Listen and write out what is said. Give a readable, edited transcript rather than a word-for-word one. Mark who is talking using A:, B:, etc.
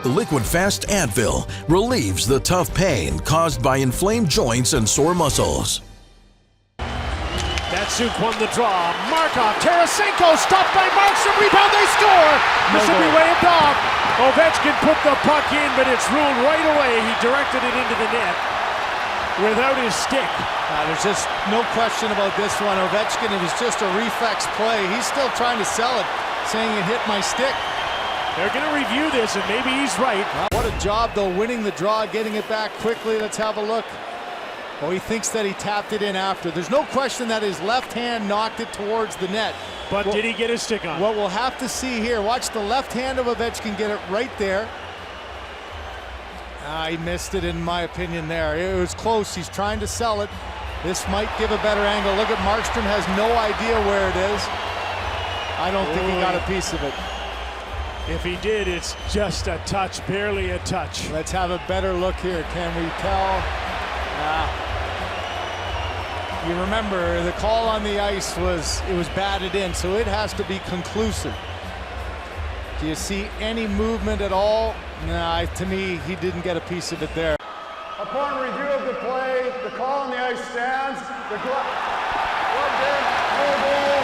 A: Liquid Fast Advil relieves the tough pain caused by inflamed joints and sore muscles.
B: Datsuk won the draw. Markov, Tarasenko, stopped by Markstrom, rebound, they score! This will be waved off. Ovechkin put the puck in, but it's ruled right away. He directed it into the net without his stick.
C: There's just no question about this one. Ovechkin, it was just a reflex play. He's still trying to sell it, saying it hit my stick.
B: They're going to review this, and maybe he's right.
C: What a job, though, winning the draw, getting it back quickly. Let's have a look. Oh, he thinks that he tapped it in after. There's no question that his left hand knocked it towards the net.
B: But did he get his stick on?
C: What we'll have to see here, watch the left hand of Ovechkin get it right there. He missed it, in my opinion, there. It was close. He's trying to sell it. This might give a better angle. Look at Markstrom, has no idea where it is. I don't think he got a piece of it.
B: If he did, it's just a touch, barely a touch.
C: Let's have a better look here. Can we tell? You remember, the call on the ice was batted in, so it has to be conclusive. Do you see any movement at all? Nah, to me, he didn't get a piece of it there.
D: Upon review of the play, the call on the ice stands. The glove in, no goal.